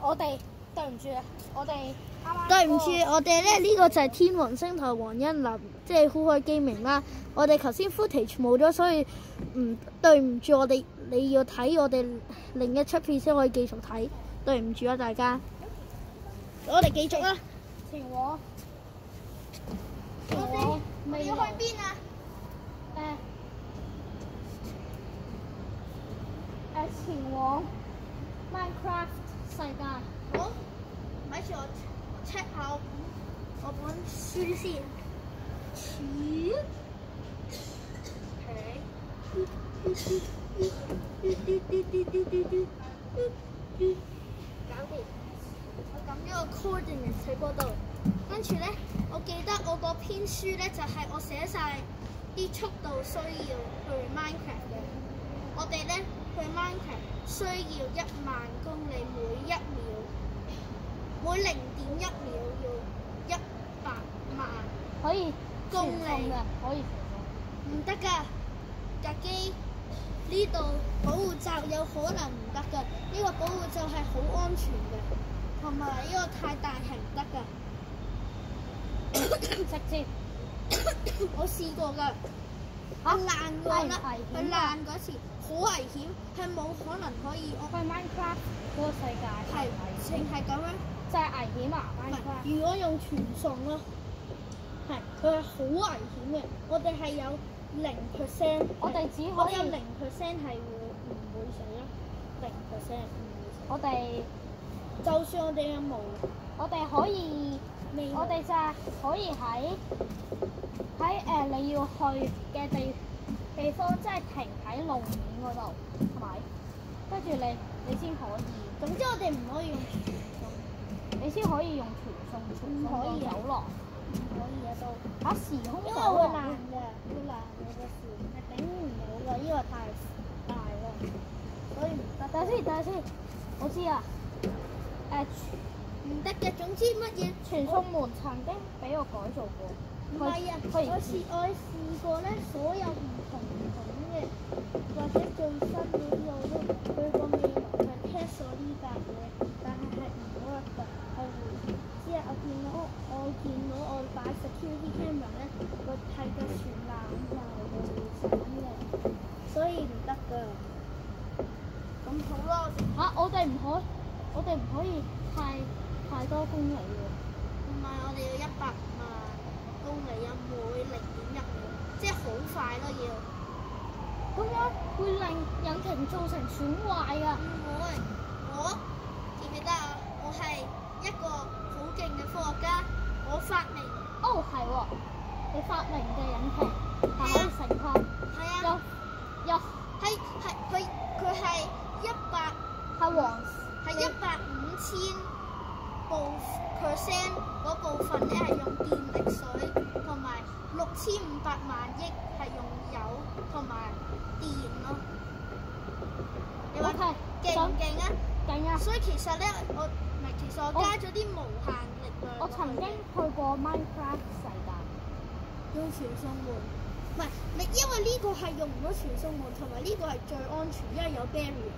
我哋對唔住啊，我哋對唔住，我哋咧呢個就係天雲星台黃欣林，即係酷開機明啦。我哋頭先 footage 冇咗，所以對唔住我哋，你要睇我哋另一出片先可以繼續睇。對唔住啊，大家。我哋繼續啦。前往。我哋要去邊啊？前往 Minecraft 世界。好，咪住我 check 下我本書先。搞掂。我撳咗個 coordinate 喺嗰度，跟住咧，我記得我嗰篇書咧就係我寫晒啲速度需要去 Minecraft 嘅。我哋咧去 Minecraft 需要10000公里，每1秒，每0.1秒要100萬可以公里嘅，可以唔得㗎，架機呢度保護罩有可能唔得㗎，呢個保護罩係好安全嘅，同埋呢個太大係唔得㗎。直接我試過㗎，佢爛過啦，佢爛嗰時好危險，係冇可能可以去 Minecraft 嗰個世界係淨係咁樣，就係危險啊 ！Minecraft 如果用傳送咯，係佢係好危險嘅。我哋係有0%，我哋只我有可以0%係唔會死咯，0%唔會死。我哋就算我哋有毛，我哋可以，我哋就係可以喺你要去嘅地方，即係停喺路面嗰度，係咪？跟住你先可以。總之我哋唔可以用傳送，你先可以用傳送個走廊。唔可以啊都。時空因為走廊會爛嘅，會爛嘅個船係頂唔到㗎，呢個太大啦，所以唔得。等下先，我知啊。唔得嘅，總之乜嘢傳送門曾經俾我改造過。唔係啊，我試過咧，所有唔同嘅或者最新嗰啲我都佢個未來係 test 咗呢架嘢，但係唔 work 㗎，係會之後我見到我擺 security camera 咧，係個船爛曬嘅，會閃嘅，所以唔得㗎。咁好啦，我哋唔可以太多公里喎。唔係，我哋要100萬公里啊，每0.1秒，即係好快咯要。咁樣會令引擎造成損壞㗎。唔會，我記唔記得啊？我係一個好勁嘅科學家，我發明。哦，係喎，你發明嘅引擎係可以乘客。係啊。有佢係150,000%嗰部分咧係用電力水，同埋6500萬億係用油同埋電咯。你話勁唔勁啊？勁啊！所以其實咧，其實我加咗啲無限力量。我曾經去過 Minecraft 世界，用傳送門，唔係因為呢個係用唔到傳送門，同埋呢個係最安全，因為有 barrier。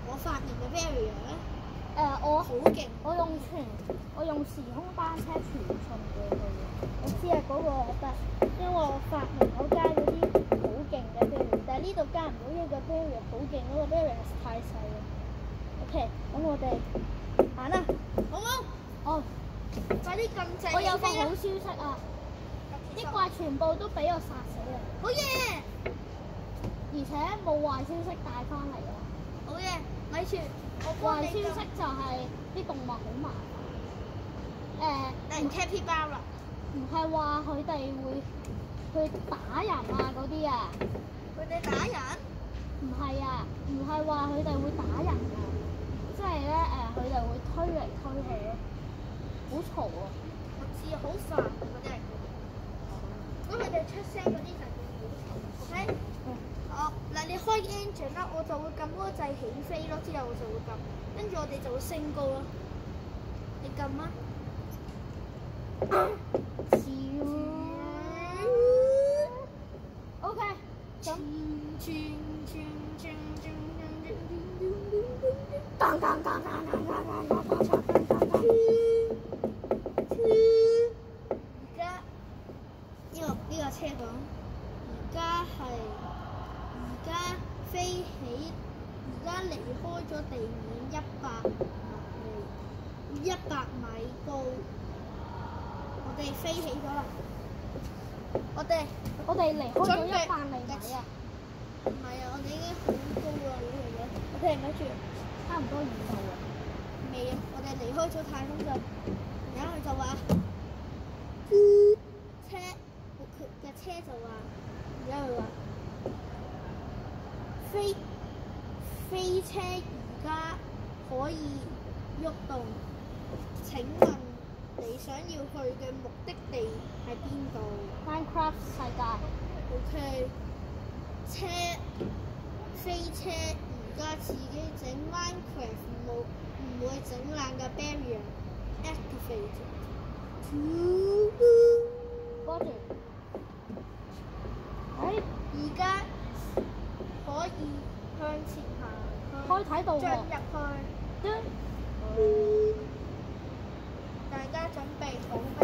我發明嘅 barrier 咧。我好勁！我用時空班車傳送過去嘅。我知啊，嗰個我得，因為我發明我加咗啲好勁嘅 barrier，但係呢度加唔到，因為個 barrier 好勁，嗰個 barrier 太細啦。OK，咁我哋行啦，好冇？哦，快啲撳掣！我有個好消息啊！啲怪全部都俾我殺死啦！好嘢！而且冇壞消息帶翻嚟啊！好嘢，咪住。壞消息就係啲動物好麻煩。capybara 唔係話佢哋會去打人啊嗰啲啊。佢哋打人？唔係啊，唔係話佢哋會打人啊，即係咧佢哋會推嚟推去咯，好嘈啊！我知好煩啊嗰啲人。如果佢哋出聲嗰啲就會好嘈 ，OK？嗱，你開 engine 啦，我就會撳嗰個掣起飛咯，之後我就會撳，跟住我哋就會升高咯。你撳啊！OK，咁噔而家呢個車講，而家飛起，而家離開咗地面100米高，我哋飛起咗啦！我哋離開咗100厘米啊！唔係啊，我哋已經好高啦，離開咗。我哋咪住，差唔多2度啊！未啊！我哋離開咗太空站，而家佢就話佢嘅車就話，而家佢話飛車而家可以喐動。請問你想要去嘅目的地係邊度 ？Minecraft 世界。OK。飛車而家自己整 Minecraft 唔會整爛嘅 barrier activate。跟住，而家可以向前行，可以睇到喎。進入去。大家準備好未？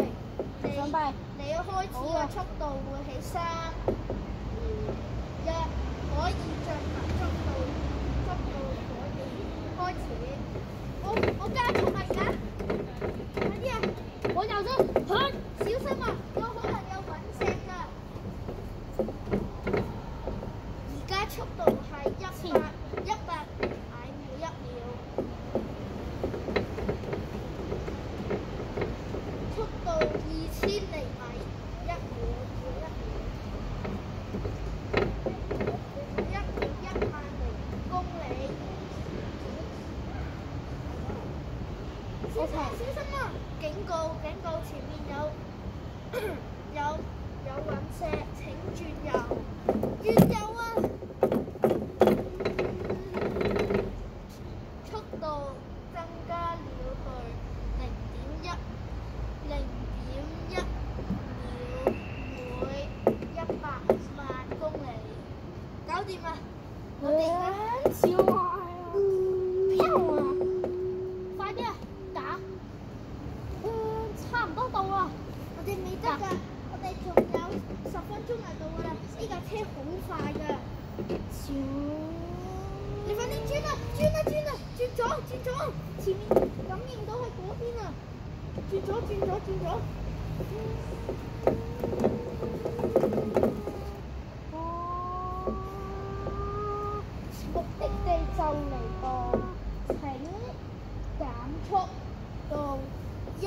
準備。你開始嘅速度會係3、2、1，可以進行速度可以開始。我加速啊！而家，快啲啊！我有咗，小心啊！有可能有隕石㗎。而家速度係100米每1秒。速度2000厘米1秒每1秒100,000公里。小心啊！警告！前面有隕石，請轉右啊！速度增加了去0.1秒每100萬公里，搞掂啦！我哋而家超快啊！飄啊！快啲啊！打！差唔多到啦。我哋未得㗎，我哋仲有10分鐘就到㗎啦。呢架車好快㗎。你快啲轉啊！轉左！前面感應到喺嗰邊啊！轉左！目的地就嚟到，請減速到1000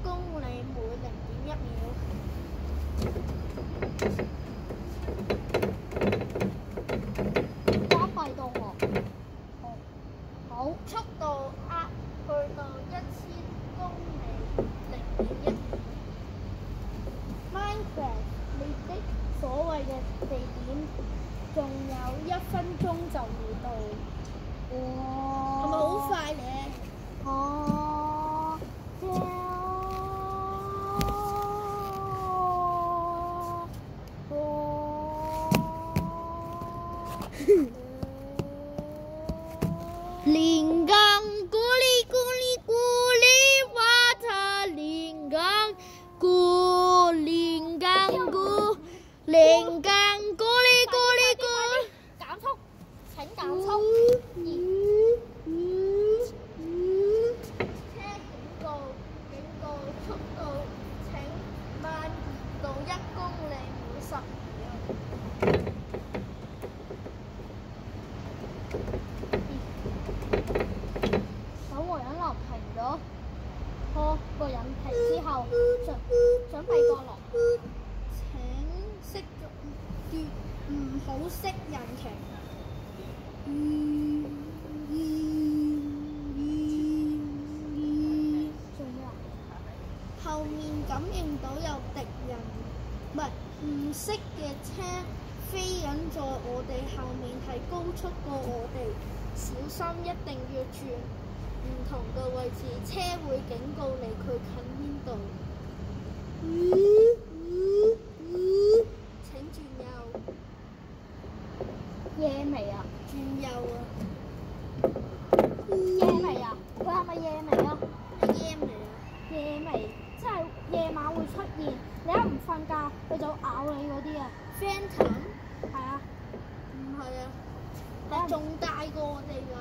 公里每0.1秒。關閉到我。好。速度去到1000公里0.1秒。Minecraft 你的所謂嘅地點，仲有1分鐘就會到。係咪好快咧？連更咕哩咕哩咕哩花茶，連更咕哩減速！請減速！車警告，速度請慢移到1公里每10秒。守護引擎停咗，拖個引擎之後，準備降落。請唔好熄引擎。做咩啊？後面感應到有敵人，唔識嘅車飛緊在我哋後面，係高速過我哋，小心一定要轉唔同嘅位置，車會警告你佢近邊度。請轉右。野味啊！轉右啊！咪夜眉啊？係 game 嚟啊！夜眉即係夜晚會出現，你一唔瞓覺，佢就咬你嗰啲啊。Phantom 係啊，唔係啊，係仲大過我哋㗎。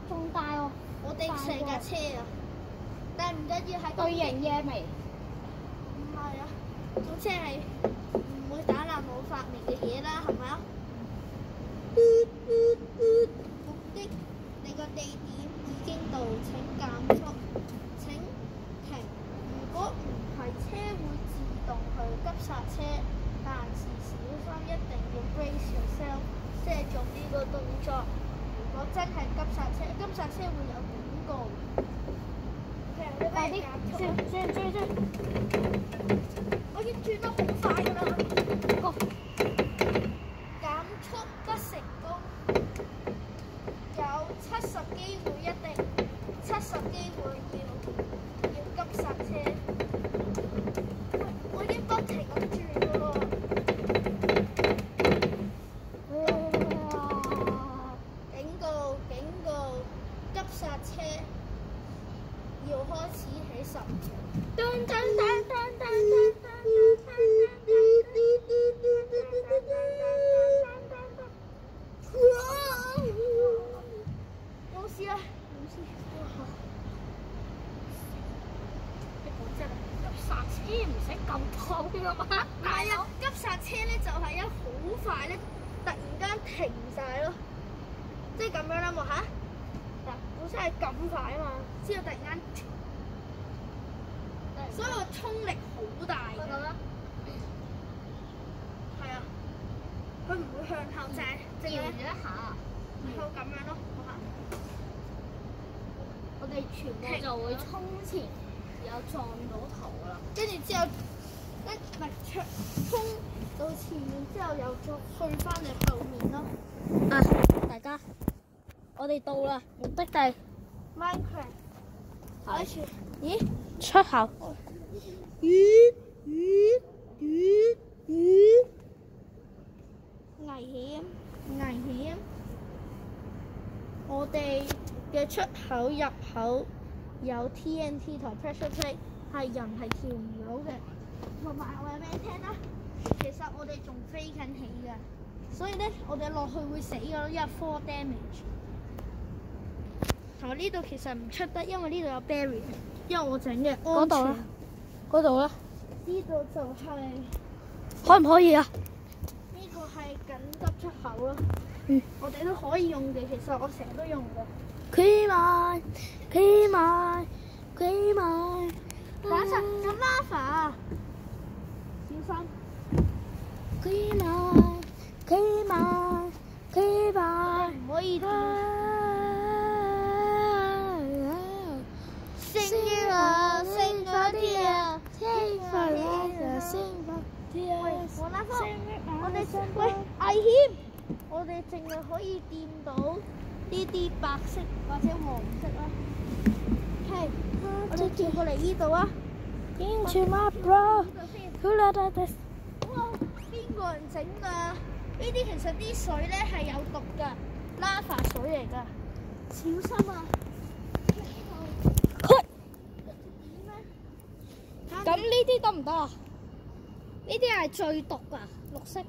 仲大喎。我哋成架車啊！但係唔緊要係巨型夜眉。唔係啊，總之係唔會打爛我發明嘅嘢啦，係咪啊？目的，你個地點已經到，請減速，請停。如果唔係，車會自動去急剎車，但是小心一定要 brace yourself， 即係做呢個動作。如果真係急剎車，急剎車會有警告。快啲，轉！我已經轉得好快㗎啦。個減速不成功，有70機會一定，70機會要急剎車。我已經不停咁轉㗎咯。警告，急剎車要開始起10秒。冇事啦，冇事。急剎車唔使咁痛㗎嘛？唔係啊，急剎車咧就係一好快咧，突然間停晒咯，即係咁樣啦嘛嚇。嗱，本身係咁快啊嘛，之後突然間，所以個衝力好大㗎。係啊，佢唔會向後淨係搖咗一下，向咁樣咯，好下。我哋全部就會衝前，然後撞到頭㗎啦。跟住之後一力衝到前面之後，又再去翻嚟後面咯。啊，大家，我哋到啦，目的地 Minecraft，開始。咦，出口。危險！我哋嘅出口入口有 TNT 同 pressure plate， 係人係跳唔到嘅。同埋我話俾你聽啦，其實我哋仲飛緊起㗎，所以咧我哋落去會死㗎咯，因為 4 damage。同埋呢度其實唔出得，因為呢度有 barrier， 因為我整嘅安全。嗰度咧？呢度就係、可唔可以啊？呢個係緊急出口咯。嗯。我哋都可以用嘅，其實我成日都用㗎。企埋，打實咁 lava，小心。企埋，唔可以升嗰啲啊！喂，黃拉芳，我哋喂危險！我哋淨係可以掂到呢啲白色或者黃色啦。係，我哋轉過嚟呢度啊。Into my bro，哇！邊個人整㗎？呢啲其實啲水咧係有毒㗎，lava水嚟㗎，小心啊！咁呢啲得唔得啊？呢啲係最毒㗎，綠色。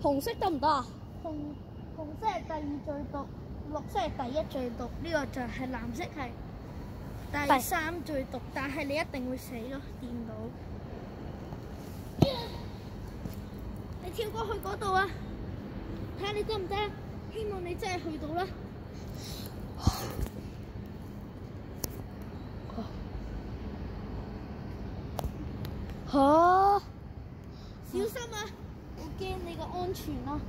紅色得唔得啊？紅色係第二最毒，綠色係第一最毒，呢個就係藍色係第三最毒，但係你一定會死咯，掂到。你跳過去嗰度啊！睇下你得唔得？希望你真係去到啦。嚇！小心啊！我驚你個安全咯。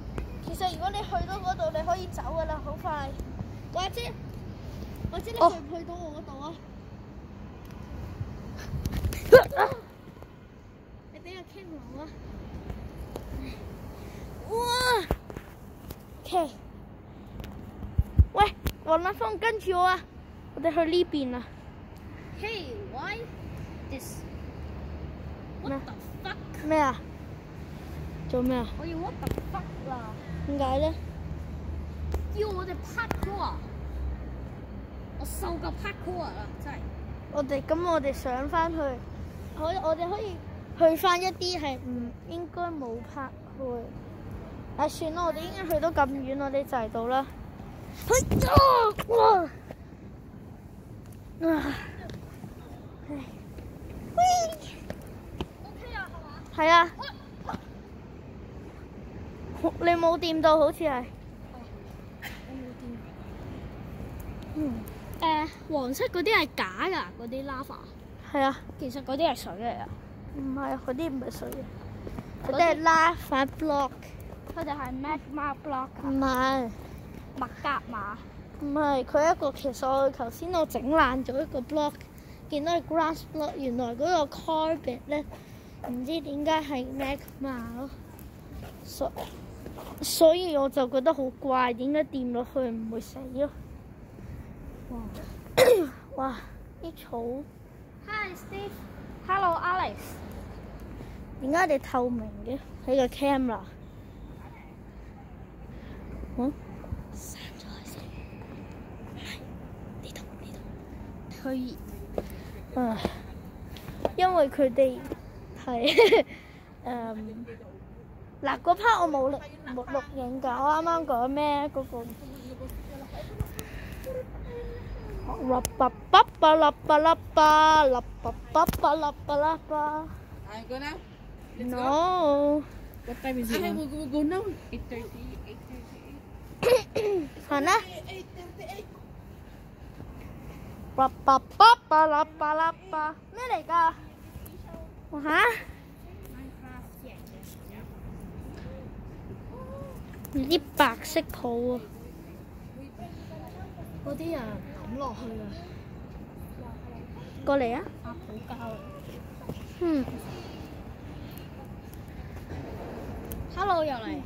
其實如果你去到嗰度，你可以走噶啦，好快。或者你去唔去到我嗰度啊？你俾個 camera 我啊！哇 ！OK。喂，黃立峰跟住我啊！我哋去呢邊啊。Hey, why this? What the fuck? 咩啊？做咩啊？我要 what the fuck 啦！點解咧？要我哋拍拖啊？我瘦個 parkour 啦，真係。我哋上翻去，我哋可以去翻一啲係唔應該冇拍去。唉，算啦，我哋已經去到咁遠，我哋就嚟到啦。哇！係啊，你冇掂到，好似係。黃色嗰啲係假㗎，嗰啲 lava。係啊，其實嗰啲係水嚟啊。唔係啊，嗰啲唔係水嘅，嗰啲係 lava block。佢哋係 magma block。唔係，麥格馬。唔係，佢一個其實我頭先我整爛咗一個 block， 見到係 grass block， 原來嗰個 carpet 咧唔知點解係 magma 咯，所以我就覺得好怪，點解掂落去唔會死咯？哇！啲草。Hi Steve。Hello Alex。點解你透明嘅？喺個 camera。閂咗佢先。呢度。佢因為佢哋係嗱嗰 part 我冇錄影㗎，我啱啱講咩嗰個。No. What time is it? Go now. 8:30. 行啦。咩嚟㗎？嚇？啲白色泡啊！嗰啲人抌落去啊！過嚟啊！阿普膠啊！Hello 又嚟。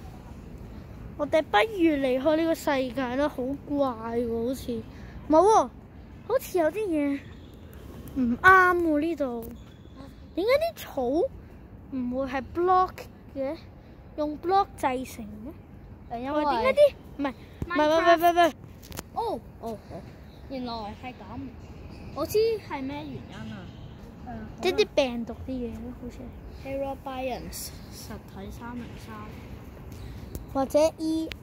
我哋不如離開呢個世界啦，好怪喎，好似冇喎，好似有啲嘢唔啱喎呢度。點解啲草唔會係 block 嘅？用 block 製成嘅？因為點解啲唔係？哦，原來係咁。我知係咩原因啊？即啲病毒啲嘢咯，好似 Parabians 實體303，或者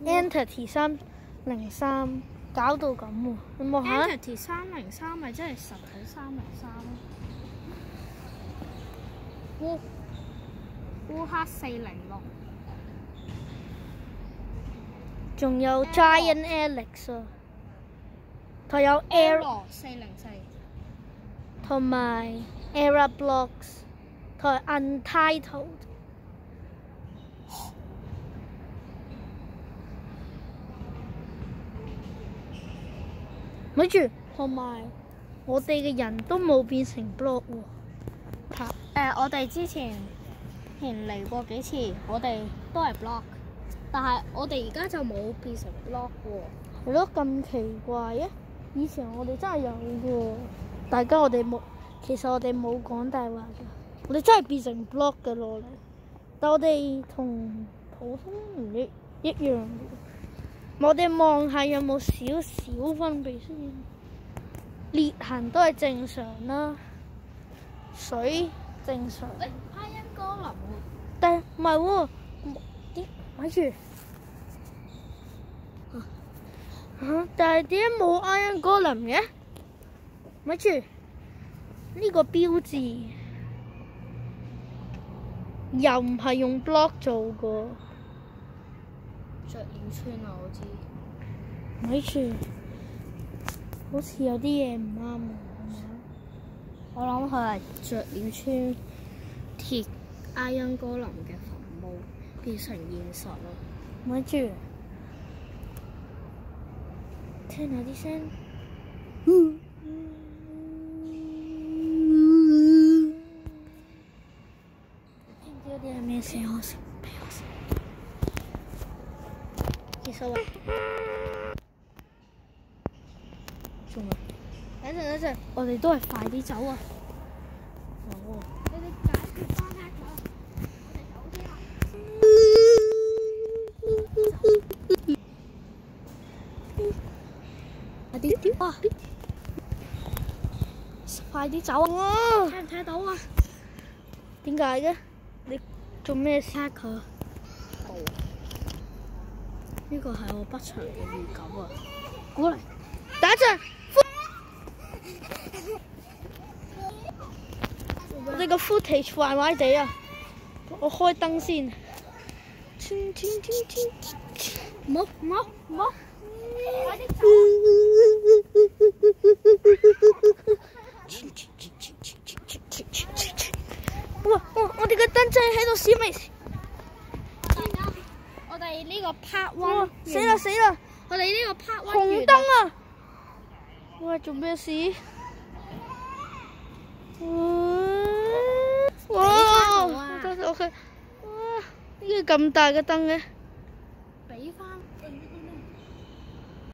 Entity 303搞到咁喎，你望下。Entity 303咪即係實體303咯。烏克406。仲有 Giant Alex 啊，同有 Error 404，同埋 Error Blocks， 同埋 Untitled。咪住，同埋我哋嘅人都冇變成 block 喎。我哋之前嚟過幾次，我哋都係 block。但係我哋而家就冇變成 block 喎。係咯，咁奇怪啊！以前我哋真係有嘅，大家其實我哋冇講大話嘅，我哋真係變成 block 嘅落嚟。但我哋同普通唔一樣嘅，我哋望下有冇少少分別先。裂痕都係正常啦，水正常。哈恩哥林喎。但係唔係喎。咪住，但係點解冇 Iron Golem 嘅？咪住，呢個標誌又唔係用 block 做個，着臉穿啊！我知。咪住，好似有啲嘢唔啱喎。我諗佢係着臉穿貼 Iron Golem 嘅墳墓。變成現實咯！咪住，聽下啲聲。聽唔知嗰啲係咩聲？我食，俾我食。其實仲有，等陣，我哋都係快啲走啊！你哋解決翻黑佢，我哋走先啦。哇！快啲走啊！哇！聽唔聽到啊？點解嘅？你做咩事？佢。呢個係我不祥嘅預感啊！過嚟，等一陣，我哋個 footage 壞壞地啊！我開燈先。唔好，快啲走！哇！我哋個燈真係喺度閃未？我哋呢個 part 哇 one 死啦死啦！我哋呢個 part one 紅燈啊！哇！做咩事？哇！OK，哇！呢個咁大嘅燈嘅。俾翻